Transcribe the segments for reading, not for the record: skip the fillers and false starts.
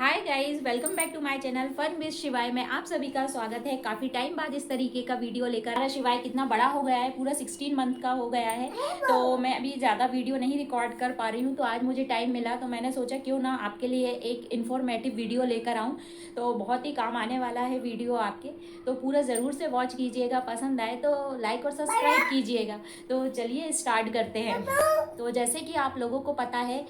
Hi guys, welcome back to my channel fun with Shivay में आप सभी का स्वागत है। काफ़ी टाइम बाद इस तरीके का वीडियो लेकर शिवाय कितना बड़ा हो गया है, पूरा 16 मंथ का हो गया है। तो मैं अभी ज़्यादा वीडियो नहीं रिकॉर्ड कर पा रही हूँ, तो आज मुझे टाइम मिला तो मैंने सोचा क्यों ना आपके लिए एक इन्फॉर्मेटिव वीडियो लेकर आऊँ। तो बहुत ही काम आने वाला है वीडियो आपके, तो पूरा ज़रूर से वॉच कीजिएगा। पसंद आए तो लाइक और सब्सक्राइब कीजिएगा। तो चलिए स्टार्ट करते हैं। तो जैसे कि आप लोगों को पता है,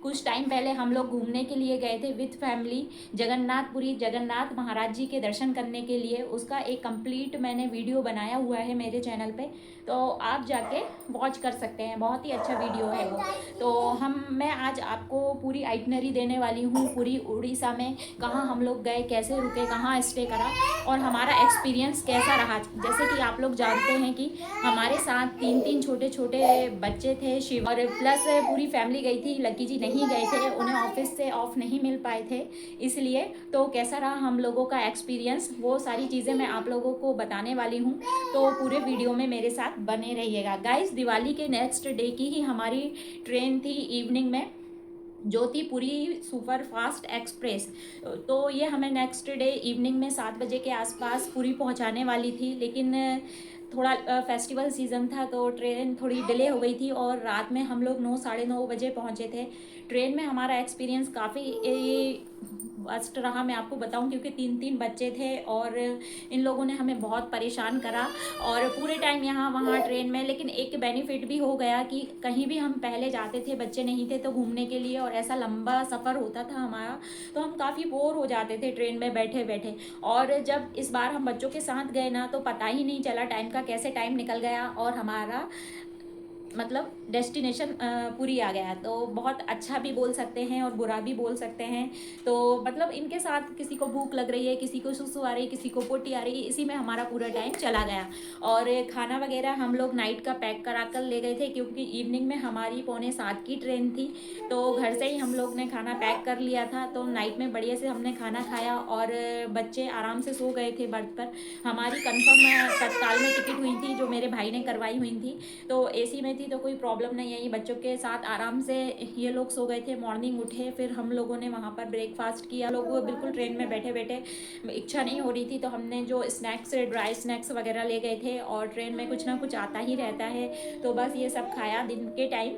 कुछ टाइम पहले हम लोग घूमने के लिए गए थे विथ फैमिली जगन्नाथपुरी, जगन्नाथ महाराज जी के दर्शन करने के लिए। उसका एक कंप्लीट मैंने वीडियो बनाया हुआ है मेरे चैनल पे, तो आप जाके वॉच कर सकते हैं। बहुत ही अच्छा वीडियो है वो। तो मैं आज आपको पूरी आइटनरी देने वाली हूँ, पूरी उड़ीसा में कहाँ हम लोग गए, कैसे रुके, कहाँ स्टे करा और हमारा एक्सपीरियंस कैसा रहा। जैसे कि आप लोग जानते हैं कि हमारे साथ तीन तीन छोटे छोटे बच्चे थे शिव, और प्लस पूरी फैमिली गई थी। लकी जी नहीं गए थे, उन्हें ऑफिस से ऑफ नहीं मिल पाए थे इसलिए। तो कैसा रहा हम लोगों का एक्सपीरियंस, वो सारी चीज़ें मैं आप लोगों को बताने वाली हूँ। तो पूरे वीडियो में मेरे साथ बने रहिएगा गाइस। दिवाली के नेक्स्ट डे की ही हमारी ट्रेन थी इवनिंग में, ज्योतिपुरी सुपर फास्ट एक्सप्रेस। तो ये हमें नेक्स्ट डे इवनिंग में 7 बजे के आसपास पूरी पहुंचाने वाली थी, लेकिन थोड़ा फेस्टिवल सीज़न था तो ट्रेन थोड़ी डिले हो गई थी और रात में हम लोग 9 साढ़े 9 बजे पहुंचे थे। ट्रेन में हमारा एक्सपीरियंस काफ़ी फर्स्ट रहा, मैं आपको बताऊं, क्योंकि तीन तीन बच्चे थे और इन लोगों ने हमें बहुत परेशान करा और पूरे टाइम यहाँ वहाँ ट्रेन में। लेकिन एक बेनिफिट भी हो गया कि कहीं भी हम पहले जाते थे, बच्चे नहीं थे तो घूमने के लिए, और ऐसा लंबा सफ़र होता था हमारा तो हम काफ़ी बोर हो जाते थे ट्रेन में बैठे बैठे। और जब इस बार हम बच्चों के साथ गए ना, तो पता ही नहीं चला टाइम का, कैसे टाइम निकल गया और हमारा मतलब डेस्टिनेशन पूरी आ गया। तो बहुत अच्छा भी बोल सकते हैं और बुरा भी बोल सकते हैं। तो मतलब इनके साथ किसी को भूख लग रही है, किसी को सुसु आ रही है, किसी को पोटी आ रही है, इसी में हमारा पूरा टाइम चला गया। और खाना वगैरह हम लोग नाइट का पैक करा कर ले गए थे, क्योंकि इवनिंग में हमारी 6:45 की ट्रेन थी। तो घर से ही हम लोग ने खाना पैक कर लिया था, तो नाइट में बढ़िया से हमने खाना खाया और बच्चे आराम से सो गए थे बर्थ पर। हमारी कन्फर्म तत्काल में टिकट हुई थी, जो मेरे भाई ने करवाई हुई थी, तो एसी में थी तो कोई प्रॉब्लम नहीं आई। बच्चों के साथ आराम से ये लोग सो गए थे। मॉर्निंग उठे, फिर हम लोगों ने वहाँ पर ब्रेकफास्ट किया। लोग बिल्कुल ट्रेन में बैठे बैठे इच्छा नहीं हो रही थी, तो हमने जो स्नैक्स, ड्राई स्नैक्स वगैरह ले गए थे, और ट्रेन में कुछ ना कुछ आता ही रहता है, तो बस ये सब खाया दिन के टाइम।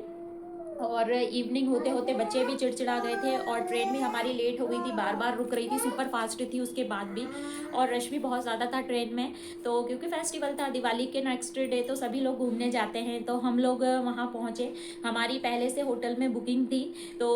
और इवनिंग होते होते बच्चे भी चिड़चिड़ा गए थे और ट्रेन भी हमारी लेट हो गई थी, बार बार रुक रही थी, सुपर फास्ट थी उसके बाद भी, और रश भी बहुत ज़्यादा था ट्रेन में। तो क्योंकि फेस्टिवल था दिवाली के नेक्स्ट डे, तो सभी लोग घूमने जाते हैं, तो हम लोग वहाँ पहुँचे। हमारी पहले से होटल में बुकिंग थी, तो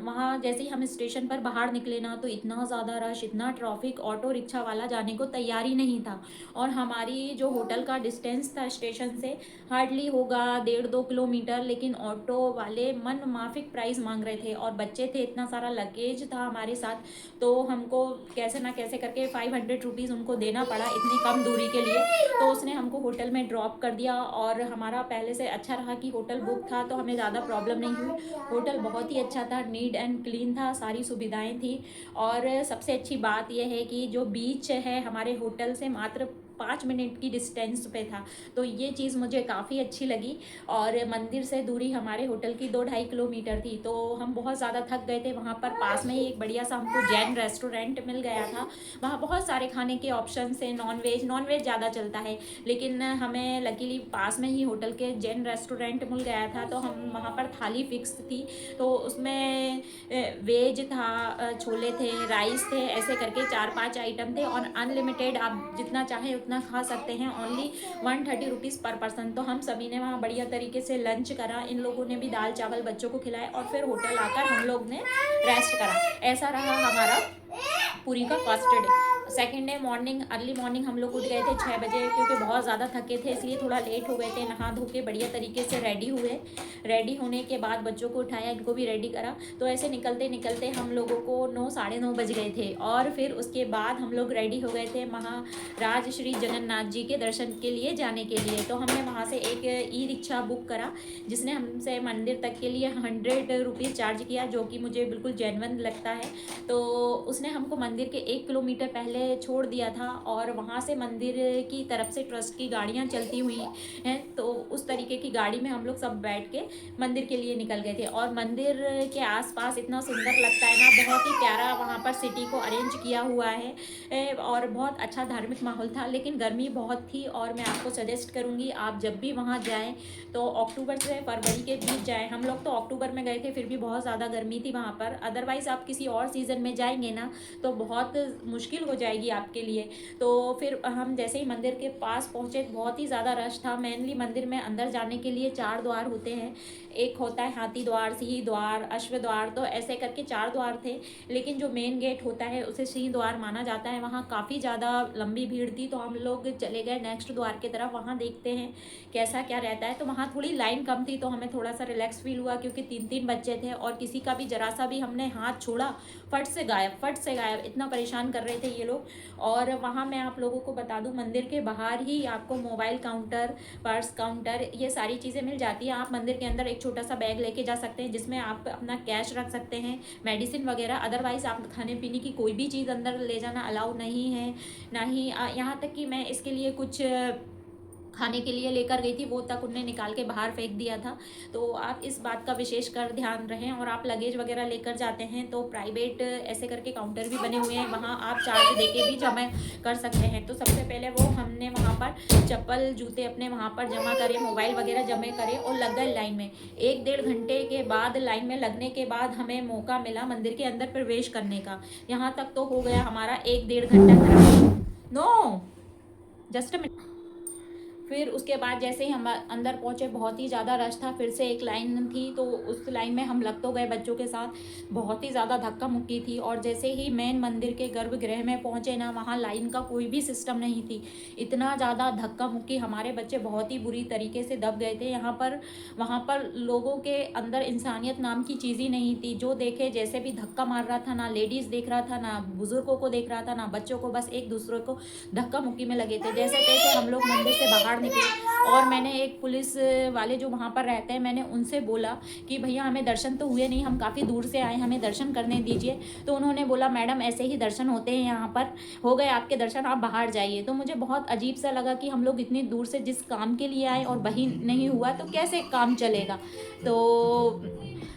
वहाँ जैसे ही हम स्टेशन पर बाहर निकले ना, तो इतना ज़्यादा रश, इतना ट्रैफिक, ऑटो रिक्शा वाला जाने को तैयार ही नहीं था। और हमारी जो होटल का डिस्टेंस था स्टेशन से हार्डली होगा 1.5-2 किलोमीटर, लेकिन ऑटो वाले मन माफिक प्राइस मांग रहे थे और बच्चे थे, इतना सारा लगेज था हमारे साथ, तो हमको कैसे ना कैसे करके 500 रुपीज़ उनको देना पड़ा इतनी कम दूरी के लिए। तो उसने हमको होटल में ड्रॉप कर दिया और हमारा पहले से अच्छा रहा कि होटल बुक था, तो हमें ज़्यादा प्रॉब्लम नहीं हुई। होटल बहुत ही अच्छा था, नीट एंड क्लीन था, सारी सुविधाएं थी। और सबसे अच्छी बात यह है कि जो बीच है हमारे होटल से मात्र 5 मिनट की डिस्टेंस पे था, तो ये चीज़ मुझे काफ़ी अच्छी लगी। और मंदिर से दूरी हमारे होटल की 2-2.5 किलोमीटर थी, तो हम बहुत ज़्यादा थक गए थे। वहाँ पर पास में ही एक बढ़िया सा हमको जैन रेस्टोरेंट मिल गया था। वहाँ बहुत सारे खाने के ऑप्शन थे, नॉन वेज ज़्यादा चलता है, लेकिन हमें लकीली पास में ही होटल के जैन रेस्टोरेंट मिल गया था, तो हम वहाँ पर थाली फिक्स थी, तो उसमें वेज था, छोले थे, राइस थे, ऐसे करके 4-5 आइटम थे, और अनलिमिटेड आप जितना चाहे उतना खा सकते हैं। ओनली 130 रुपीज़ पर पर्सन। तो हम सभी ने वहाँ बढ़िया तरीके से लंच करा, इन लोगों ने भी दाल चावल बच्चों को खिलाए, और फिर होटल आकर हम लोग ने रेस्ट करा। ऐसा रहा हमारा पूरी का first day. Second day morning, early morning हम लोग उठ गए थे 6 बजे, क्योंकि बहुत ज़्यादा थके थे इसलिए थोड़ा लेट हो गए थे। नहा धो के बढ़िया तरीके से रेडी हुए। रेडी होने के बाद बच्चों को उठाया, इनको भी रेडी करा, तो ऐसे निकलते निकलते हम लोगों को 9 साढ़े 9 बज गए थे। और फिर उसके बाद हम लोग रेडी हो गए थे महाराज श्री जगन्नाथ जी के दर्शन के लिए जाने के लिए। तो हमने वहाँ से एक ई रिक्शा बुक करा, जिसने हमसे मंदिर तक के लिए 100 रुपीज़ चार्ज किया, जो कि मुझे बिल्कुल जेन्युइन लगता है। तो उसने हमको मंदिर के 1 किलोमीटर पहले पहले छोड़ दिया था और वहाँ से मंदिर की तरफ से ट्रस्ट की गाड़ियाँ चलती हुई हैं, तो उस तरीके की गाड़ी में हम लोग सब बैठ के मंदिर के लिए निकल गए थे। और मंदिर के आसपास इतना सुंदर लगता है ना, बहुत ही प्यारा वहाँ पर सिटी को अरेंज किया हुआ है और बहुत अच्छा धार्मिक माहौल था। लेकिन गर्मी बहुत थी और मैं आपको सजेस्ट करूँगी आप जब भी वहाँ जाएँ तो अक्टूबर से फरवरी के बीच जाएँ। हम लोग तो अक्टूबर में गए थे, फिर भी बहुत ज़्यादा गर्मी थी वहाँ पर। अदरवाइज़ आप किसी और सीज़न में जाएंगे ना तो बहुत मुश्किल हो जाएगी आपके लिए। तो फिर हम जैसे ही मंदिर के पास पहुँचे बहुत ही ज़्यादा रश था। मेनली मंदिर में अंदर जाने के लिए 4 द्वार होते हैं, एक होता है हाथी द्वार, सिंह द्वार, अश्व द्वार, तो ऐसे करके 4 द्वार थे। लेकिन जो मेन गेट होता है उसे सिंह द्वार माना जाता है। वहाँ काफ़ी ज़्यादा लंबी भीड़ थी, तो हम लोग चले गए नेक्स्ट द्वार की तरफ, वहाँ देखते हैं कैसा क्या रहता है। तो वहाँ थोड़ी लाइन कम थी तो हमें थोड़ा सा रिलैक्स फील हुआ, क्योंकि 3-3 बच्चे थे और किसी का भी जरा सा भी हमने हाथ छोड़ा फट से गायब, इतना परेशान कर रहे थे ये लोग। और वहाँ मैं आप लोगों को बता दूँ, मंदिर के बाहर ही आपको मोबाइल काउंटर, पर्स काउंटर, ये सारी चीज़ें मिल जाती हैं। आप मंदिर के अंदर एक छोटा सा बैग लेके जा सकते हैं जिसमें आप अपना कैश रख सकते हैं, मेडिसिन वगैरह। अदरवाइज़ आप खाने पीने की कोई भी चीज़ अंदर ले जाना अलाउ नहीं है। ना ही यहाँ तक कि मैं इसके लिए कुछ खाने के लिए लेकर गई थी, वो तक उन्हें निकाल के बाहर फेंक दिया था। तो आप इस बात का विशेष कर ध्यान रहें। और आप लगेज वगैरह लेकर जाते हैं तो प्राइवेट ऐसे करके काउंटर भी बने हुए हैं, वहाँ आप चार्ज देके भी जमा कर सकते हैं। तो सबसे पहले वो हमने वहाँ पर चप्पल जूते अपने वहाँ पर जमा करे, मोबाइल वगैरह जमा करे और लग गए लाइन में। 1-1.5 घंटे के बाद लाइन में लगने के बाद हमें मौका मिला मंदिर के अंदर प्रवेश करने का। यहाँ तक तो हो गया हमारा 1-1.5 घंटा खराब। No, just a minute. फिर उसके बाद जैसे ही हम अंदर पहुंचे बहुत ही ज़्यादा रश था, फिर से एक लाइन थी, तो उस लाइन में हम लग तो गए बच्चों के साथ, बहुत ही ज़्यादा धक्का मुक्की थी। और जैसे ही मेन मंदिर के गर्भगृह में पहुंचे ना, वहाँ लाइन का कोई भी सिस्टम नहीं थी, इतना ज़्यादा धक्का मुक्की, हमारे बच्चे बहुत ही बुरी तरीके से दब गए थे। वहाँ पर लोगों के अंदर इंसानियत नाम की चीज़ ही नहीं थी। जो देखे जैसे भी धक्का मार रहा था, ना लेडीज़ देख रहा था, ना बुजुर्गों को देख रहा था, ना बच्चों को, बस एक दूसरे को धक्का मुक्की में लगे थे। जैसे तैसे हम लोग मंदिर से बाहर निकले और मैंने एक पुलिस वाले जो वहाँ पर रहते हैं, मैंने उनसे बोला कि भैया हमें दर्शन तो हुए नहीं, हम काफ़ी दूर से आए, हमें दर्शन करने दीजिए। तो उन्होंने बोला मैडम ऐसे ही दर्शन होते हैं, यहाँ पर हो गए आपके दर्शन, आप बाहर जाइए। तो मुझे बहुत अजीब सा लगा कि हम लोग इतनी दूर से जिस काम के लिए आए और वही नहीं हुआ तो कैसे काम चलेगा। तो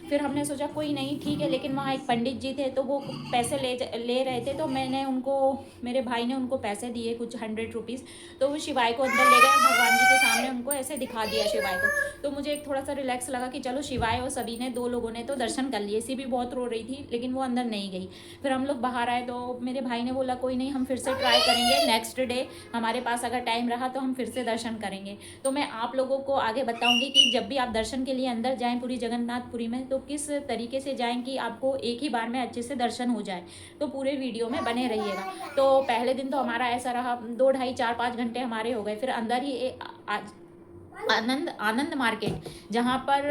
फिर हमने सोचा कोई नहीं, ठीक है। लेकिन वहाँ एक पंडित जी थे तो वो पैसे ले रहे थे, तो मैंने उनको, मेरे भाई ने उनको पैसे दिए कुछ 100 रुपीज़। तो वो शिवाय को अंदर ले गए, भगवान जी के सामने उनको ऐसे दिखा दिया शिवाय को। तो मुझे एक थोड़ा सा रिलैक्स लगा कि चलो शिवाय और सभी ने, 2 लोगों ने तो दर्शन कर लिए। इसी भी बहुत रो रही थी लेकिन वो अंदर नहीं गई। फिर हम लोग बाहर आए तो मेरे भाई ने बोला कोई नहीं, हम फिर से ट्राई करेंगे, नेक्स्ट डे हमारे पास अगर टाइम रहा तो हम फिर से दर्शन करेंगे। तो मैं आप लोगों को आगे बताऊंगी कि जब भी आप दर्शन के लिए अंदर जाएं पूरी जगन्नाथपुरी में, तो किस तरीके से जाएं कि आपको एक ही बार में अच्छे से दर्शन हो जाए। तो पूरे वीडियो में बने रहिएगा। तो पहले दिन तो हमारा ऐसा रहा, 2 ढाई 4-5 घंटे हमारे हो गए। फिर अंदर ही आज आनंद मार्केट, जहाँ पर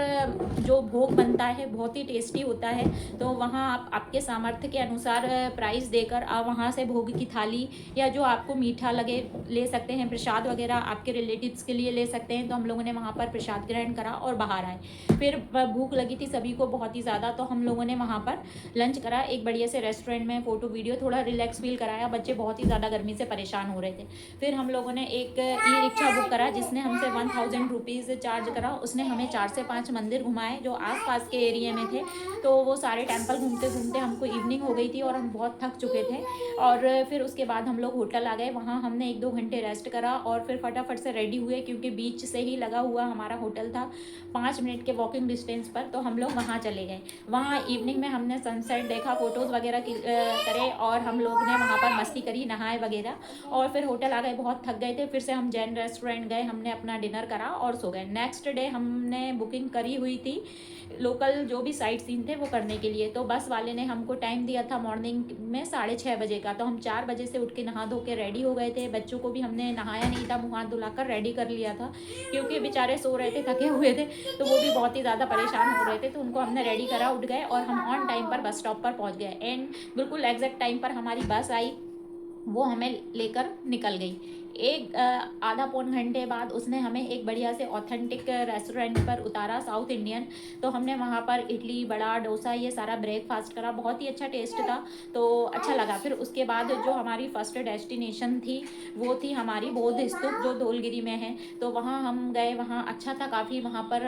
जो भोग बनता है बहुत ही टेस्टी होता है। तो वहाँ आप आपके सामर्थ्य के अनुसार प्राइस देकर आप वहाँ से भोग की थाली या जो आपको मीठा लगे ले सकते हैं। प्रसाद वगैरह आपके रिलेटिव्स के लिए ले सकते हैं। तो हम लोगों ने वहाँ पर प्रसाद ग्रहण करा और बाहर आए। फिर भूख लगी थी सभी को बहुत ही ज़्यादा, तो हम लोगों ने वहाँ पर लंच करा एक बढ़िया से रेस्टोरेंट में, फ़ोटो वीडियो, थोड़ा रिलैक्स फील कराया। बच्चे बहुत ही ज़्यादा गर्मी से परेशान हो रहे थे। फिर हम लोगों ने एक ई रिक्शा बुक करा जिसने हमसे 1000 रुपीज़ चार्ज करा। उसने हमें 4 से 5 मंदिर घुमाए जो आसपास के एरिया में थे। तो वो सारे टेंपल घूमते घूमते हमको इवनिंग हो गई थी और हम बहुत थक चुके थे। और फिर उसके बाद हम लोग होटल आ गए। वहाँ हमने 1-2 घंटे रेस्ट करा और फिर फटाफट से रेडी हुए, क्योंकि बीच से ही लगा हुआ हमारा होटल था, 5 मिनट के वॉकिंग डिस्टेंस पर। तो हम लोग वहाँ चले गए। वहाँ इवनिंग में हमने सनसेट देखा, फ़ोटोज़ वगैरह करे और हम लोग ने वहाँ पर मस्ती करी, नहाए वगैरह। और फिर होटल आ गए, बहुत थक गए थे। फिर से हम जैन रेस्टोरेंट गए, हमने अपना डिनर करा और सो गए। नेक्स्ट डे हमने बुकिंग करी हुई थी लोकल जो भी साइट सीन थे वो करने के लिए। तो बस वाले ने हमको टाइम दिया था मॉर्निंग में 6:30 बजे का। तो हम 4 बजे से उठ के नहा धो के रेडी हो गए थे। बच्चों को भी हमने नहाया नहीं था, मुँह हाथ धुलाकर रेडी कर लिया था, क्योंकि बेचारे सो रहे थे, थके हुए थे, तो वो भी बहुत ही ज़्यादा परेशान हो रहे थे। तो उनको हमने रेडी करा, उठ गए और हम ऑन टाइम पर बस स्टॉप पर पहुँच गए। एंड बिल्कुल एग्जैक्ट टाइम पर हमारी बस आई, वो हमें लेकर निकल गई। एक आधा पौन घंटे बाद उसने हमें एक बढ़िया से ऑथेंटिक रेस्टोरेंट पर उतारा, साउथ इंडियन। तो हमने वहाँ पर इडली, वड़ा, डोसा ये सारा ब्रेकफास्ट करा, बहुत ही अच्छा टेस्ट था, तो अच्छा लगा। फिर उसके बाद जो हमारी फर्स्ट डेस्टिनेशन थी वो थी हमारी बौद्ध स्तूप जो धौलगिरी में है। तो वहाँ हम गए, वहाँ अच्छा था काफ़ी, वहाँ पर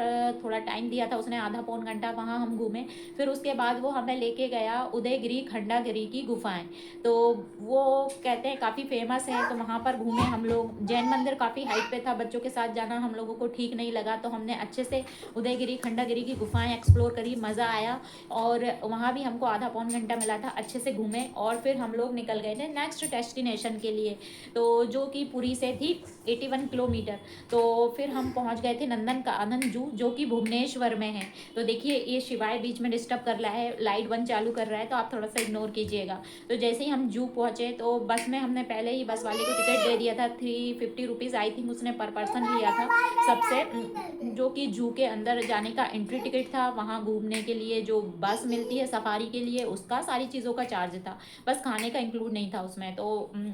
थोड़ा टाइम दिया था उसने, आधा पौन घंटा, वहाँ हम घूमे। फिर उसके बाद वो हमें लेके गया उदयगिरी खंडागिरी की गुफाएं। तो वो कहते हैं काफ़ी फेमस है, तो वहाँ पर घूमे हम लोग। जैन मंदिर काफ़ी हाइट पे था, बच्चों के साथ जाना हम लोगों को ठीक नहीं लगा, तो हमने अच्छे से उदयगिरी खंडागिरी की गुफाएं एक्सप्लोर करी, मज़ा आया। और वहाँ भी हमको आधा पौन घंटा मिला था, अच्छे से घूमे। और फिर हम लोग निकल गए थे नेक्स्ट डेस्टिनेशन के लिए, तो जो कि पुरी से थी 81 किलोमीटर। तो फिर हम पहुँच गए थे नंदन कानन जू जो कि भुवनेश्वर में है। तो देखिए ये शिवाय बीच में डिस्टर्ब कर रहा है, लाइट 1 चालू कर रहा है, तो आप थोड़ा सा इग्नोर कीजिएगा। तो जैसे ही हम जू पहुँचे तो बस में हमने पहले ही बस वाले को टिकट दे दिया था, 350 रुपीज़ आई थिंक उसने पर पर्सन लिया था सबसे, जो कि जू के अंदर जाने का एंट्री टिकट था। वहाँ घूमने के लिए जो बस मिलती है सफारी के लिए, उसका सारी चीज़ों का चार्ज था, बस खाने का इंक्लूड नहीं था उसमें। तो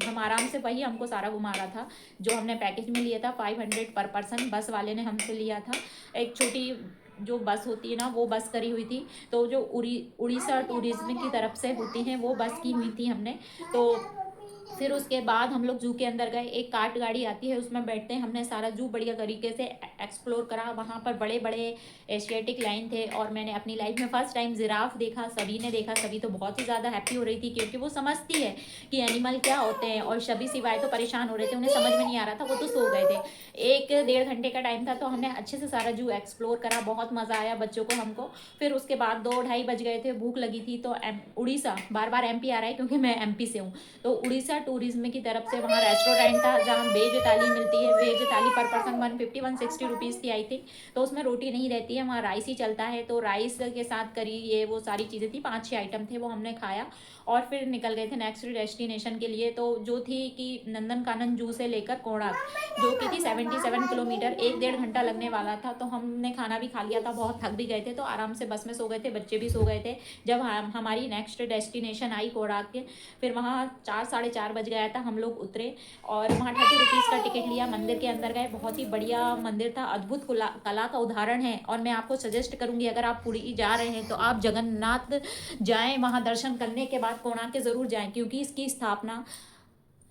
हम आराम से, वही हमको सारा घुमा रहा था जो हमने पैकेज में लिया था। 500 पर पर्सन बस वाले ने हमसे लिया था। एक छोटी जो बस होती है ना वो बस करी हुई थी, तो जो उड़ीसा टूरिज्म की तरफ से होती हैं वो बस की हुई थी हमने। तो फिर उसके बाद हम लोग जू के अंदर गए, एक कार्ट गाड़ी आती है उसमें बैठते हैं, हमने सारा जू बढ़िया तरीके से एक्सप्लोर करा। वहाँ पर बड़े बड़े एशियाटिक लाइन थे, और मैंने अपनी लाइफ में फर्स्ट टाइम जिराफ देखा, सभी ने देखा, सभी तो बहुत ही ज़्यादा हैप्पी हो रही थी क्योंकि वो समझती है कि एनिमल क्या होते हैं। और सभी सिवाय तो परेशान हो रहे थे, उन्हें समझ में नहीं आ रहा था, वो तो सो गए थे। 1-1.5 घंटे का टाइम था, तो हमने अच्छे से सारा जू एक्सप्लोर करा, बहुत मज़ा आया बच्चों को, हमको। फिर उसके बाद 2-2:30 बज गए थे, भूख लगी थी, तो उड़ीसा, बार बार MP आ रहा है क्योंकि मैं MP से हूँ, तो उड़ीसा टूरिज्म की तरफ से वहाँ रेस्टोरेंट था जहाँ वेज थाली मिलती है। वेज थाली पर पर्सन 150-160 रुपीज़ थी आई थिंक। तो उसमें रोटी नहीं रहती है, वहाँ राइस ही चलता है, तो राइस के साथ करी, ये वो सारी चीज़ें थी, 5-6 आइटम थे, वो हमने खाया। और फिर निकल गए थे नेक्स्ट डेस्टिनेशन के लिए, तो जो थी कि नंदन कानन जू से लेकर कोणार्क, जो कि थी 77 किलोमीटर, 1-1.5 घंटा लगने वाला था। तो हमने खाना भी खा लिया था, बहुत थक भी गए थे, तो आराम से बस में सो गए थे, बच्चे भी सो गए थे। जब हमारी नेक्स्ट डेस्टिनेशन आई कोणार्क के, फिर वहाँ 4-4:30 बज गया था, हम लोग उतरे और वहाँ 30 रुपीज़ का टिकट लिया, मंदिर के अंदर गए। बहुत ही बढ़िया मंदिर था, अद्भुत कला का उदाहरण है। और मैं आपको सजेस्ट करूँगी अगर आप पुरी जा रहे हैं तो आप जगन्नाथ जाएं, वहाँ दर्शन करने के बाद कोणार्क के ज़रूर जाएं, क्योंकि इसकी स्थापना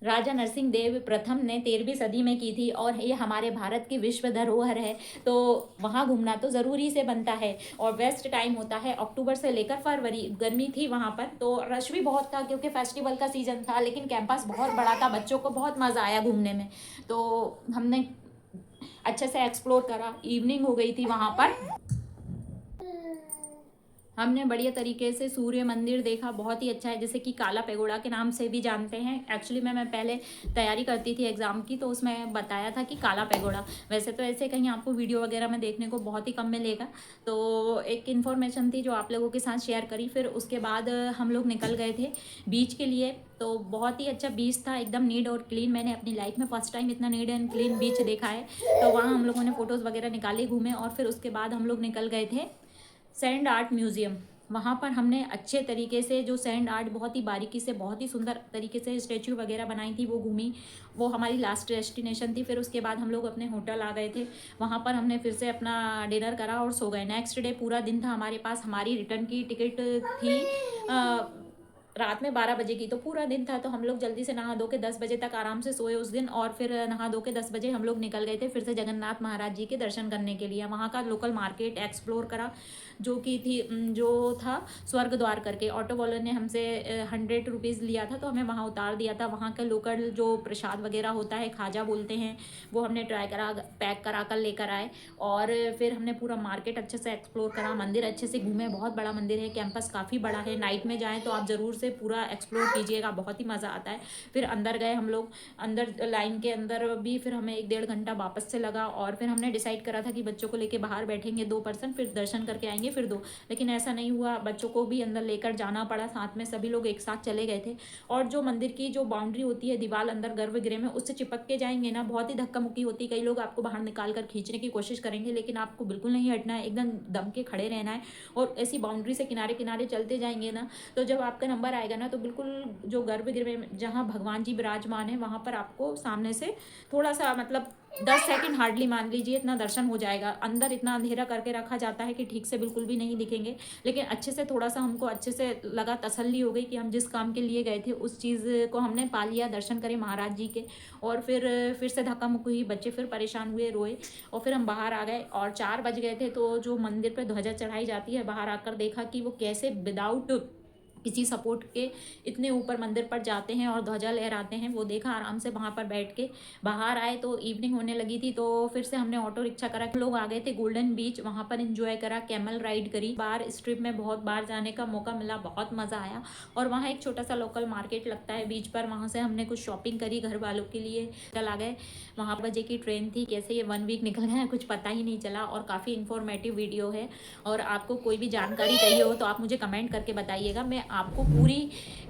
राजा नरसिंह देव प्रथम ने 13वीं सदी में की थी, और ये हमारे भारत की विश्व धरोहर है, तो वहाँ घूमना तो ज़रूरी से बनता है। और बेस्ट टाइम होता है अक्टूबर से लेकर फरवरी, गर्मी थी वहाँ पर, तो रश भी बहुत था क्योंकि फेस्टिवल का सीज़न था, लेकिन कैंपस बहुत बड़ा था, बच्चों को बहुत मज़ा आया घूमने में। तो हमने अच्छे से एक्सप्लोर करा, इवनिंग हो गई थी वहाँ पर। हमने बढ़िया तरीके से सूर्य मंदिर देखा, बहुत ही अच्छा है, जैसे कि काला पेगोड़ा के नाम से भी जानते हैं। एक्चुअली मैं पहले तैयारी करती थी एग्ज़ाम की, तो उसमें बताया था कि काला पेगोड़ा, वैसे तो ऐसे कहीं आपको वीडियो वगैरह में देखने को बहुत ही कम मिलेगा, तो एक इन्फॉर्मेशन थी जो आप लोगों के साथ शेयर करी। फिर उसके बाद हम लोग निकल गए थे बीच के लिए, तो बहुत ही अच्छा बीच था, एकदम नीट और क्लीन। मैंने अपनी लाइफ में फर्स्ट टाइम इतना नीट एंड क्लीन बीच देखा है। तो वहाँ हम लोगों ने फ़ोटोज़ वगैरह निकाले, घूमे, और फिर उसके बाद हम लोग निकल गए थे सैंड आर्ट म्यूज़ियम। वहाँ पर हमने अच्छे तरीके से जो सैंड आर्ट, बहुत ही बारीकी से, बहुत ही सुंदर तरीके से स्टैचू वगैरह बनाई थी, वो घूमी। वो हमारी लास्ट डेस्टिनेशन थी। फिर उसके बाद हम लोग अपने होटल आ गए थे, वहाँ पर हमने फिर से अपना डिनर करा और सो गए। नेक्स्ट डे पूरा दिन था हमारे पास, हमारी रिटर्न की टिकट थी रात में 12 बजे की, तो पूरा दिन था, तो हम लोग जल्दी से नहा धो के 10 बजे तक आराम से सोए उस दिन। और फिर नहा धो के 10 बजे हम लोग निकल गए थे फिर से जगन्नाथ महाराज जी के दर्शन करने के लिए। वहाँ का लोकल मार्केट एक्सप्लोर करा, जो कि थी जो था स्वर्ग द्वार करके। ऑटो वाले ने हमसे 100 रुपीज़ लिया था, तो हमें वहाँ उतार दिया था। वहाँ का लोकल जो प्रसाद वगैरह होता है, खाजा बोलते हैं, वो हमने ट्राई करा, पैक करा कर लेकर आए। और फिर हमने पूरा मार्केट अच्छे से एक्सप्लोर करा, मंदिर अच्छे से घूमे, बहुत बड़ा मंदिर है, कैंपस काफ़ी बड़ा है। नाइट में जाएँ तो आप ज़रूर से पूरा एक्सप्लोर कीजिएगा, बहुत ही मज़ा आता है। फिर अंदर गए हम लोग, अंदर लाइन के अंदर भी फिर हमें 1-1.5 घंटा वापस से लगा। और फिर हमने डिसाइड करा था कि बच्चों को लेके बाहर बैठेंगे 2 पर्सन, फिर दर्शन करके आएंगे फिर 2, लेकिन ऐसा नहीं हुआ, बच्चों को भी अंदर लेकर जाना पड़ा, साथ में सभी लोग एक साथ चले गए थे। और जो मंदिर की जो बाउंड्री होती है, दीवार अंदर गर्भगृह में, उससे चिपक के जाएंगे ना, बहुत ही धक्का मुक्की होती है। कई लोग आपको बाहर निकाल कर खींचने की कोशिश करेंगे, लेकिन आपको बिल्कुल नहीं हटना है, एकदम दम के खड़े रहना है। और ऐसी बाउंड्री से किनारे किनारे चलते जाएंगे ना, तो जब आपका नंबर ऊपर आएगा ना तो बिल्कुल जो गर्भगृह में जहाँ भगवान जी विराजमान है वहाँ पर आपको सामने से थोड़ा सा मतलब 10 सेकंड हार्डली मान लीजिए इतना दर्शन हो जाएगा। अंदर इतना अंधेरा करके रखा जाता है कि ठीक से बिल्कुल भी नहीं दिखेंगे, लेकिन अच्छे से थोड़ा सा हमको अच्छे से लगा, तसल्ली हो गई कि हम जिस काम के लिए गए थे उस चीज़ को हमने पा लिया, दर्शन करे महाराज जी के। और फिर से धक्का मुक्की हुई, बच्चे फिर परेशान हुए, रोए, और फिर हम बाहर आ गए और 4 बज गए थे। तो जो मंदिर पे ध्वजा चढ़ाई जाती है, बाहर आकर देखा कि वो कैसे विदाउट किसी सपोर्ट के इतने ऊपर मंदिर पर जाते हैं और ध्वजा लहराते हैं, वो देखा आराम से। वहाँ पर बैठ के बाहर आए तो इवनिंग होने लगी थी, तो फिर से हमने ऑटो रिक्शा करा, लोग आ गए थे गोल्डन बीच, वहाँ पर एंजॉय करा, कैमल राइड करी। बार इस ट्रिप में बहुत बार जाने का मौका मिला, बहुत मज़ा आया। और वहाँ एक छोटा सा लोकल मार्केट लगता है बीच पर, वहाँ से हमने कुछ शॉपिंग करी घर वालों के लिए। कल आ गए, वहाँ बजे की ट्रेन थी, कैसे ये 1 वीक निकल गया कुछ पता ही नहीं चला। और काफ़ी इन्फॉर्मेटिव वीडियो है, और आपको कोई भी जानकारी चाहिए हो तो आप मुझे कमेंट करके बताइएगा, मैं आपको पूरी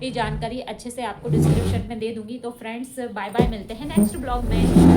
ये जानकारी अच्छे से आपको डिस्क्रिप्शन में दे दूंगी। तो फ्रेंड्स बाय बाय, मिलते हैं नेक्स्ट ब्लॉग में।